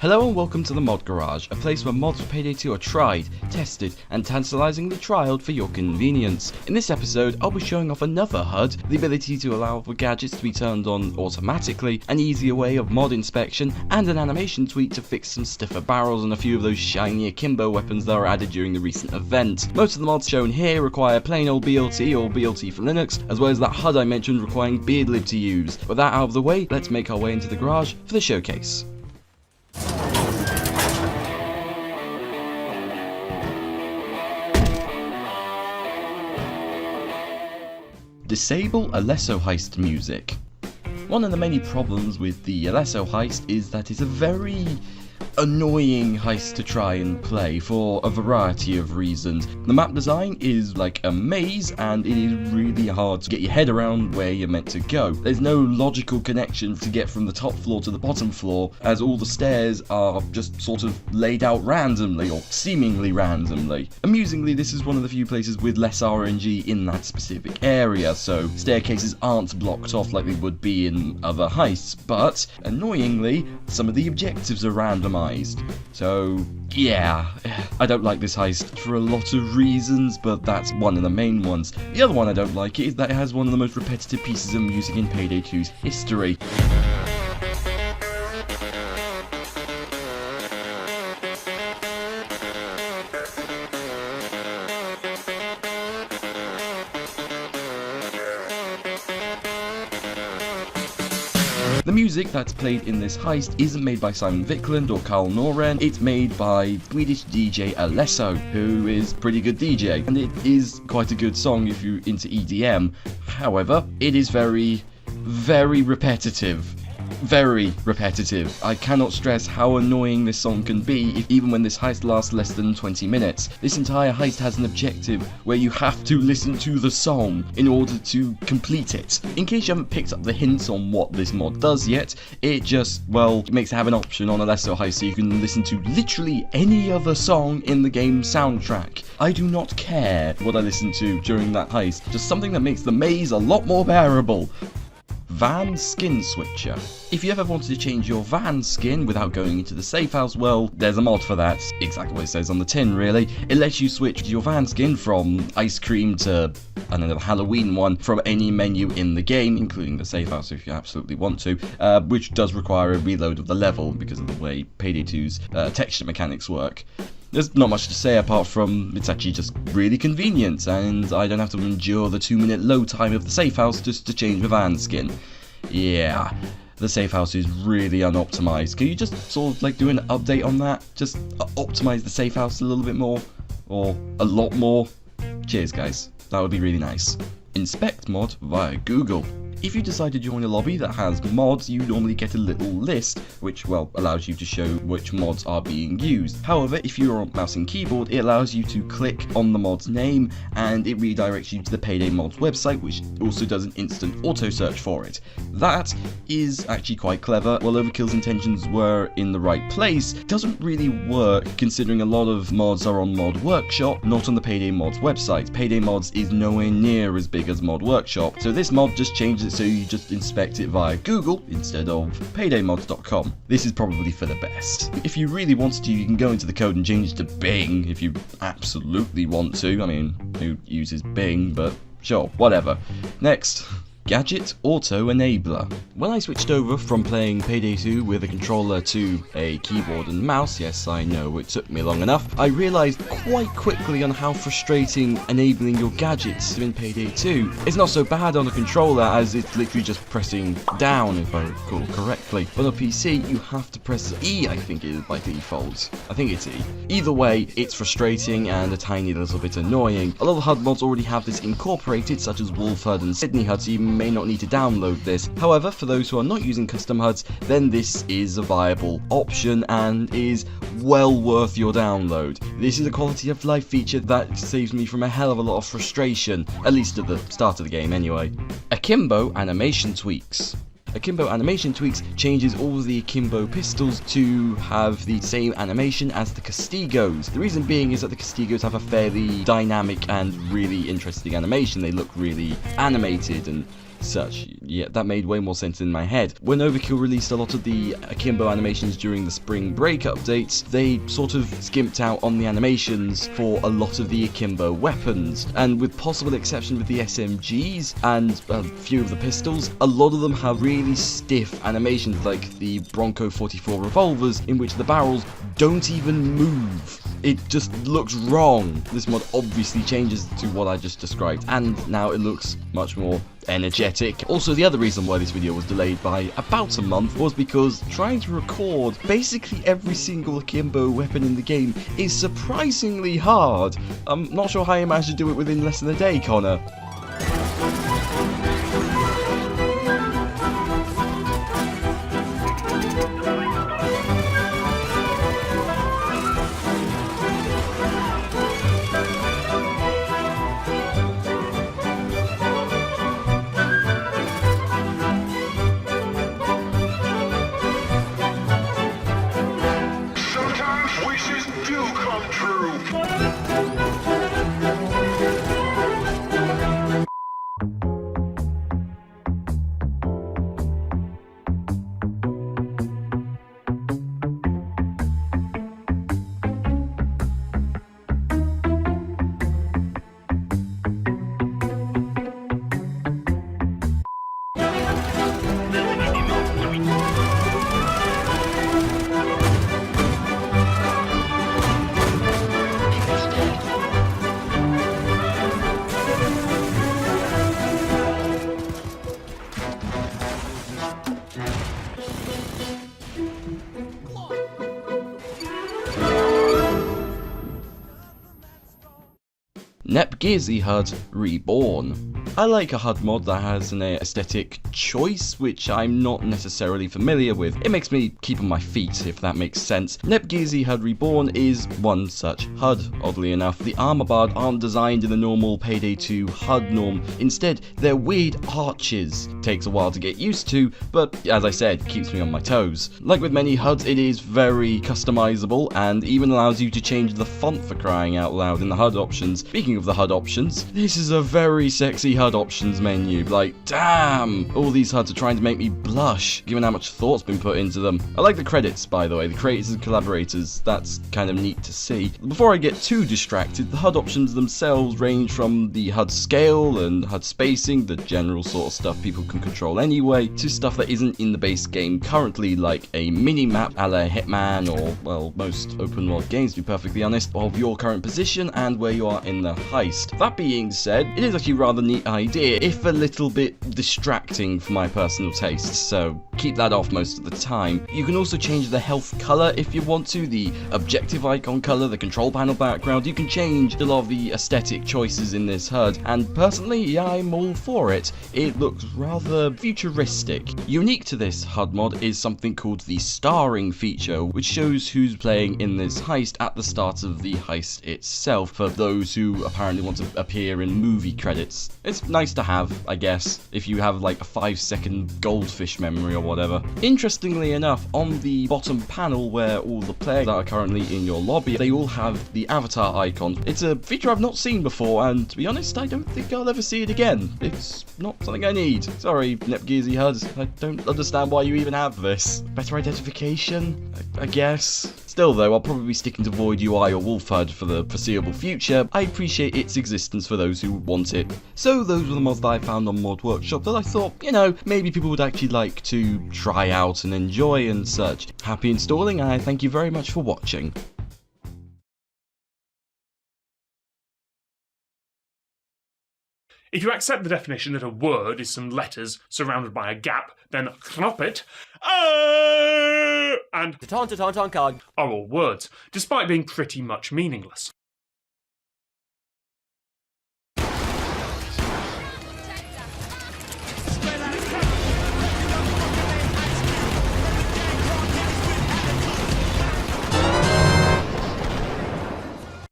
Hello and welcome to the Mod Garage, a place where mods for Payday 2 are tried, tested, and tantalizingly trialed for your convenience. In this episode, I'll be showing off another HUD, the ability to allow for gadgets to be turned on automatically, an easier way of mod inspection, and an animation tweak to fix some stiffer barrels and a few of those shiny Akimbo weapons that were added during the recent event. Most of the mods shown here require plain old BLT or BLT for Linux, as well as that HUD I mentioned requiring beardlib to use. With that out of the way, let's make our way into the garage for the showcase. Disable Alesso Heist music. One of the many problems with the Alesso Heist is that it's a very annoying heist to try and play for a variety of reasons. The map design is like a maze and it is really hard to get your head around where you're meant to go. There's no logical connection to get from the top floor to the bottom floor, as all the stairs are just sort of laid out randomly or seemingly randomly. Amusingly, this is one of the few places with less RNG in that specific area, so staircases aren't blocked off like they would be in other heists, but annoyingly, some of the objectives are randomized. So yeah, I don't like this heist for a lot of reasons, but that's one of the main ones. The other one I don't like is that it has one of the most repetitive pieces of music in Payday 2's history. The music that's played in this heist isn't made by Simon Wiklund or Carl Noren, it's made by Swedish DJ Alesso, who is a pretty good DJ, and it is quite a good song if you're into EDM. However, it is very repetitive. Very repetitive. I cannot stress how annoying this song can be, even when this heist lasts less than 20 minutes. This entire heist has an objective where you have to listen to the song in order to complete it. In case you haven't picked up the hints on what this mod does yet, it just, well, makes it have an option on Alesso Heist so you can listen to literally any other song in the game's soundtrack. I do not care what I listen to during that heist, just something that makes the maze a lot more bearable. Van Skin Switcher. If you ever wanted to change your van skin without going into the safe house, well, there's a mod for that. Exactly what it says on the tin, really. It lets you switch your van skin from ice cream to, I don't know, the Halloween one from any menu in the game, including the safe house if you absolutely want to, which does require a reload of the level because of the way Payday 2's texture mechanics work. There's not much to say apart from it's actually just really convenient, and I don't have to endure the 2-minute load time of the safe house just to change my van skin. Yeah, the safe house is really unoptimized. Can you just sort of like do an update on that? Just optimize the safe house a little bit more, or a lot more? Cheers guys, that would be really nice. Inspect mod via Google. If you decide to join a lobby that has mods, you normally get a little list, which, well, allows you to show which mods are being used. However, if you're on mouse and keyboard, it allows you to click on the mod's name, and it redirects you to the Payday Mods website, which also does an instant auto search for it. That is actually quite clever. While Overkill's intentions were in the right place, it doesn't really work considering a lot of mods are on Mod Workshop, not on the Payday Mods website. Payday Mods is nowhere near as big as Mod Workshop, so this mod just changes so you just inspect it via Google instead of paydaymods.com. This is probably for the best. If you really wanted to, you can go into the code and change it to Bing if you absolutely want to. I mean, who uses Bing, but sure, whatever. Next. Gadget Auto Enabler. When I switched over from playing Payday 2 with a controller to a keyboard and mouse, yes I know it took me long enough, I realised quite quickly on how frustrating enabling your gadgets in Payday 2. It's not so bad on a controller as it's literally just pressing down if I recall correctly, but on a PC you have to press E, I think it is by default. I think it's E. Either way, it's frustrating and a tiny little bit annoying. A lot of HUD mods already have this incorporated, such as Wolf HUD and Sydney HUD, so you may not need to download this. However, for those who are not using custom HUDs, then this is a viable option and is well worth your download. This is a quality of life feature that saves me from a hell of a lot of frustration, at least at the start of the game anyway. Akimbo animation tweaks. Akimbo animation tweaks changes all of the Akimbo pistols to have the same animation as the Castigos. The reason being is that the Castigos have a fairly dynamic and really interesting animation. They look really animated and such. Yeah, that made way more sense in my head. When Overkill released a lot of the Akimbo animations during the spring break updates, they sort of skimped out on the animations for a lot of the Akimbo weapons, and with possible exception with the SMGs and a few of the pistols, a lot of them have really stiff animations like the Bronco 44 revolvers, in which the barrels don't even move. It just looks wrong. This mod obviously changes to what I just described, and now it looks much more energetic. Also, the other reason why this video was delayed by about a month was because trying to record basically every single Akimbo weapon in the game is surprisingly hard. I'm not sure how you managed to do it within less than a day, Connor. Nepgearsy HUD Reborn. I like a HUD mod that has an aesthetic choice, which I'm not necessarily familiar with. It makes me keep on my feet, if that makes sense. Nepgearsy HUD Reborn is one such HUD, oddly enough. The armor bars aren't designed in the normal Payday 2 HUD norm. Instead, they're weird arches. Takes a while to get used to, but as I said, keeps me on my toes. Like with many HUDs, it is very customizable and even allows you to change the font, for crying out loud, in the HUD options. Speaking of the HUD options, this is a very sexy HUD options menu. Like, damn! All these HUDs are trying to make me blush, given how much thought's been put into them. I like the credits, by the way, the creators and collaborators. That's kind of neat to see. Before I get too distracted, the HUD options themselves range from the HUD scale and HUD spacing, the general sort of stuff people can control anyway, to stuff that isn't in the base game currently, like a mini-map a la Hitman, or, well, most open world games, to be perfectly honest, of your current position and where you are in the heist. That being said, it is actually a rather neat idea, if a little bit distracting for my personal taste, so keep that off most of the time. You can also change the health color if you want to, the objective icon color, the control panel background. You can change a lot of the aesthetic choices in this HUD, and personally, I'm all for it. It looks rather futuristic. Unique to this HUD mod is something called the starring feature, which shows who's playing in this heist at the start of the heist itself, for those who apparently want to appear in movie credits. It's nice to have, I guess, if you have like a 5-second goldfish memory or whatever. Interestingly enough, on the bottom panel where all the players that are currently in your lobby, they all have the avatar icon. It's a feature I've not seen before, and to be honest, I don't think I'll ever see it again. It's not something I need. Sorry, Nepgearsy HUD, I don't understand why you even have this. Better identification, I guess. Still though, I'll probably be sticking to Void UI or Wolf HUD for the foreseeable future. I appreciate its existence for those who want it. So those were the mods that I found on Mod Workshop that I thought, you know, maybe people would actually like to try out and enjoy and such. Happy installing, and I thank you very much for watching. If you accept the definition that a word is some letters surrounded by a gap, then HopPip and Taunton card are all words, despite being pretty much meaningless.